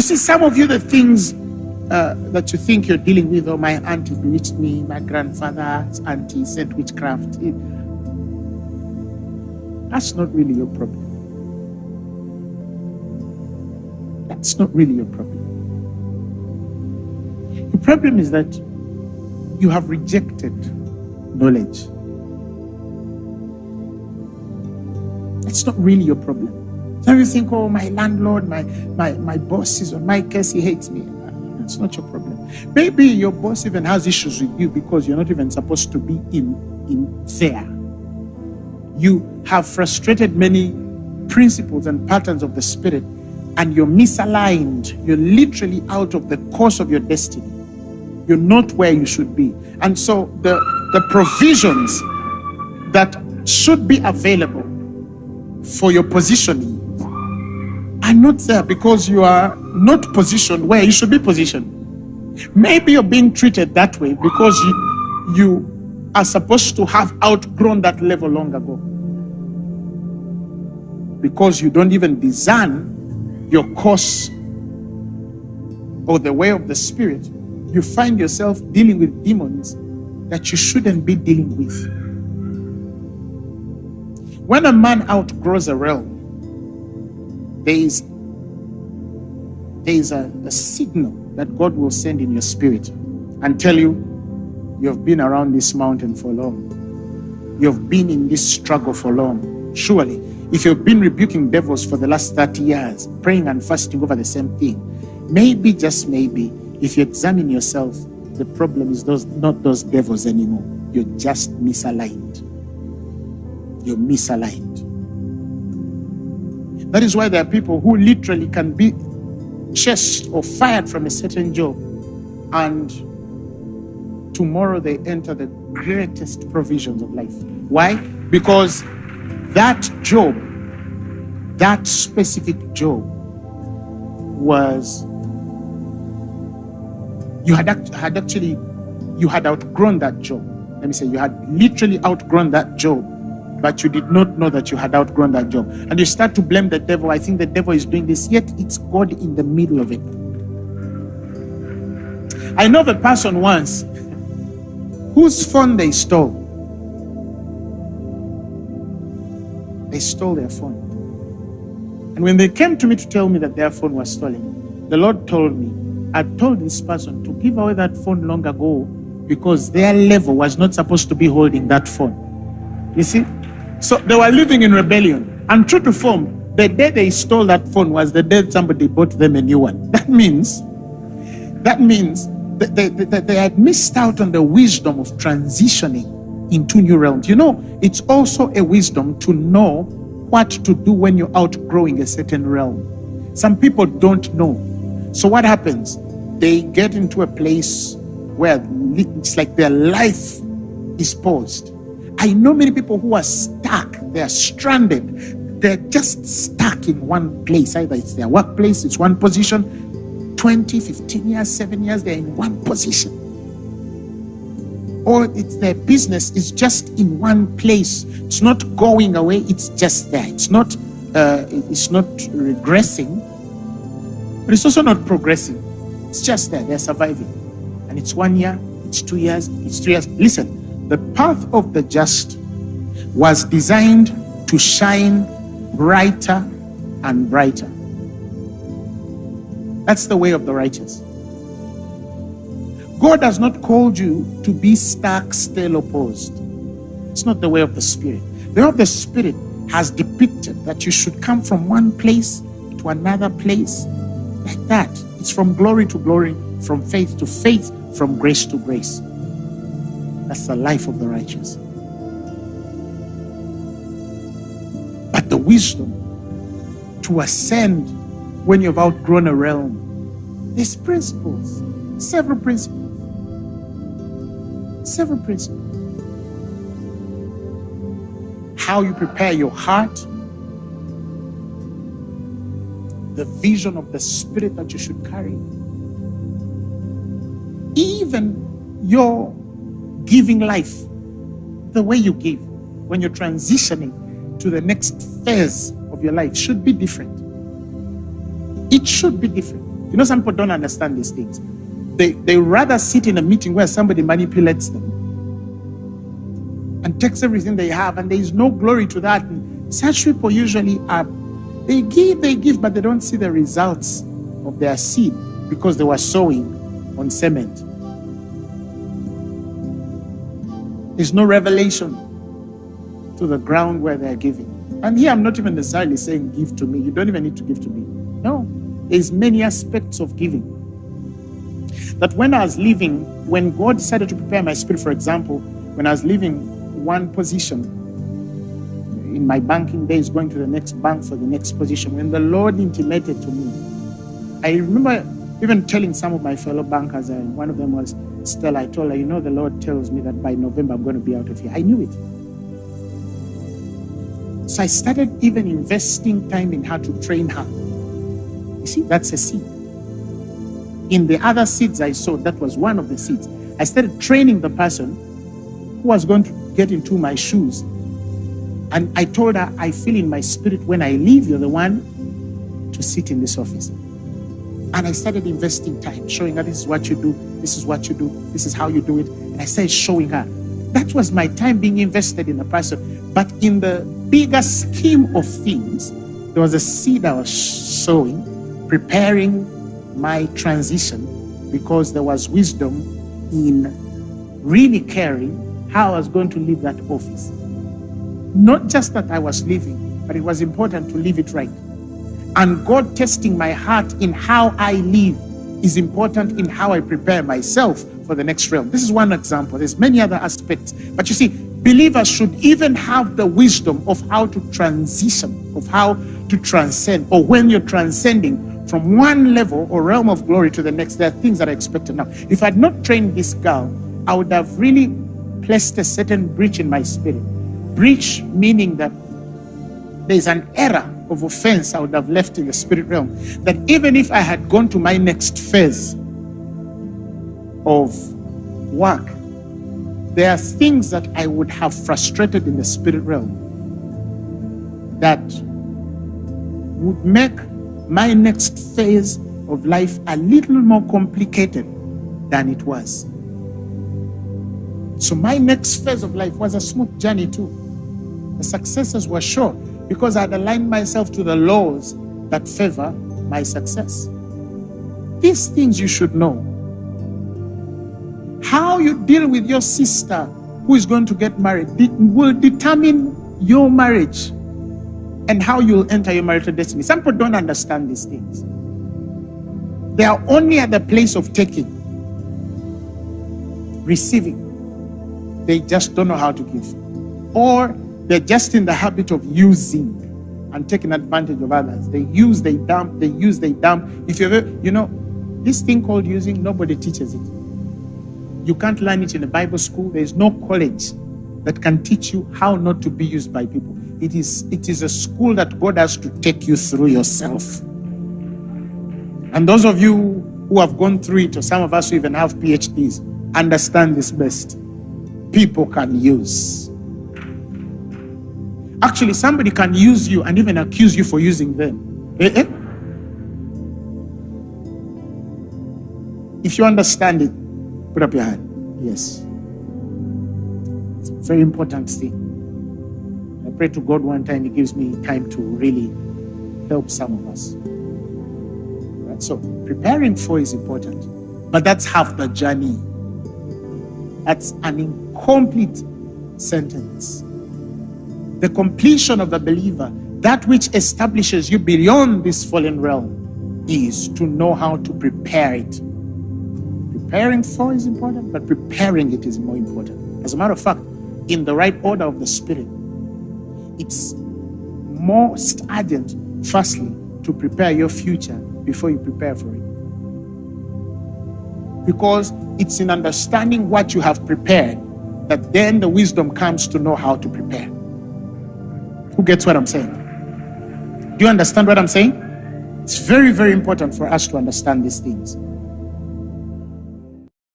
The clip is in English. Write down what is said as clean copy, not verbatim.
see, some of you, the things that you think you're dealing with, oh, my auntie bewitched me, my grandfather's auntie said witchcraft. That's not really your problem. That's not really your problem. The problem is that you have rejected knowledge. That's not really your problem. So you think, oh, my landlord, my boss is on my case, he hates me. That's not your problem. Maybe your boss even has issues with you because you're not even supposed to be in there. You have frustrated many principles and patterns of the spirit, and you're misaligned. You're literally out of the course of your destiny. You're not where you should be. And so the provisions that should be available for your positioning are not there because you are not positioned where you should be positioned. Maybe you're being treated that way because you are supposed to have outgrown that level long ago. Because you don't even discern your course or the way of the spirit, you find yourself dealing with demons that you shouldn't be dealing with. When a man outgrows a realm, there is a signal that God will send in your spirit and tell you, you've been around this mountain for long. You've been in this struggle for long. Surely, if you've been rebuking devils for the last 30 years, praying and fasting over the same thing, maybe, just maybe, if you examine yourself, the problem is not those devils anymore. You're just misaligned. You're misaligned. That is why there are people who literally can be chased or fired from a certain job, and tomorrow they enter the greatest provisions of life. Why? Because that job, that specific job, was you had outgrown that job. Let me say, you had literally outgrown that job, but you did not know that you had outgrown that job. And you start to blame the devil. I think the devil is doing this, yet it's God in the middle of it. I know of a person once whose phone they stole. They stole their phone. And when they came to me to tell me that their phone was stolen, the Lord told me, I told this person to give away that phone long ago because their level was not supposed to be holding that phone. You see? So they were living in rebellion. And true to form, the day they stole that phone was the day somebody bought them a new one. That means that they had missed out on the wisdom of transitioning into new realms. You know, it's also a wisdom to know what to do when you're outgrowing a certain realm. Some people don't know. So what happens? They get into a place where it's like their life is paused. I know many people who are stuck. They are stranded. They're just stuck in one place. Either it's their workplace, it's one position. 20, 15 years, 7 years, they're in one position. Or it's their business is just in one place. It's not going away, it's just there. It's not regressing, but it's also not progressing. It's just there. They're surviving. And it's 1 year, it's 2 years, it's 3 years. Listen. The path of the just was designed to shine brighter and brighter. That's the way of the righteous. God has not called you to be stuck, still opposed. It's not the way of the Spirit. The way of the Spirit has depicted that you should come from one place to another place like that. It's from glory to glory, from faith to faith, from grace to grace. That's the life of the righteous. But the wisdom to ascend when you've outgrown a realm, there's principles, several principles. How you prepare your heart, the vision of the Spirit that you should carry, even your giving life, the way you give when you're transitioning to the next phase of your life should be different. It should be different. You know, some people don't understand these things. They rather sit in a meeting where somebody manipulates them and takes everything they have, and there is no glory to that. And such people usually are, they give, but they don't see the results of their seed because they were sowing on cement. There's no revelation to the ground where they're giving. And here I'm not even necessarily saying give to me. You don't even need to give to me. No, there's many aspects of giving. That when I was leaving, when God decided to prepare my spirit, for example, when I was leaving one position in my banking days, going to the next bank for the next position, when the Lord intimated to me, I remember even telling some of my fellow bankers, and one of them was Stella. I told her, you know, the Lord tells me that by November I'm going to be out of here. I knew it. So I started even investing time in how to train her. You see, that's a seed. In the other seeds I sowed, that was one of the seeds. I started training the person who was going to get into my shoes. And I told her, I feel in my spirit when I leave, you're the one to sit in this office. And I started investing time, showing her this is what you do, this is what you do, this is how you do it. And I started showing her. That was my time being invested in the person. But in the bigger scheme of things, there was a seed I was sowing, preparing my transition, because there was wisdom in really caring how I was going to leave that office. Not just that I was leaving, but it was important to leave it right. And God testing my heart in how I live is important in how I prepare myself for the next realm. This is one example. There's many other aspects. But you see, believers should even have the wisdom of how to transition, of how to transcend, or when you're transcending from one level or realm of glory to the next, there are things that are expected now. If I had not trained this girl, I would have really placed a certain breach in my spirit. Breach meaning that there's an error of offense I would have left in the spirit realm. That even if I had gone to my next phase of work, there are things that I would have frustrated in the spirit realm that would make my next phase of life a little more complicated than it was. So my next phase of life was a smooth journey too. The successes were sure because I had aligned myself to the laws that favor my success. These things you should know. How you deal with your sister who is going to get married will determine your marriage and how you'll enter your marital destiny. Some people don't understand these things. They are only at the place of taking, receiving. They just don't know how to give. Or they're just in the habit of using and taking advantage of others. They use, they dump, they use, they dump. If you've ever, you know, this thing called using, nobody teaches it. You can't learn it in a Bible school. There's no college that can teach you how not to be used by people. It is a school that God has to take you through yourself. And those of you who have gone through it, or some of us who even have PhDs, understand this best. People can use. Actually, somebody can use you and even accuse you for using them. If you understand it, put up your hand. Yes. It's a very important thing. I pray to God one time, He gives me time to really help some of us. Right? So preparing for is important, but that's half the journey. That's an incomplete sentence. The completion of the believer, that which establishes you beyond this fallen realm, is to know how to prepare it. Preparing for is important, but preparing it is more important. As a matter of fact, in the right order of the Spirit, it's most urgent, firstly, to prepare your future before you prepare for it. Because it's in understanding what you have prepared that then the wisdom comes to know how to prepare. Who gets what I'm saying? Do you understand what I'm saying? It's very, very important for us to understand these things.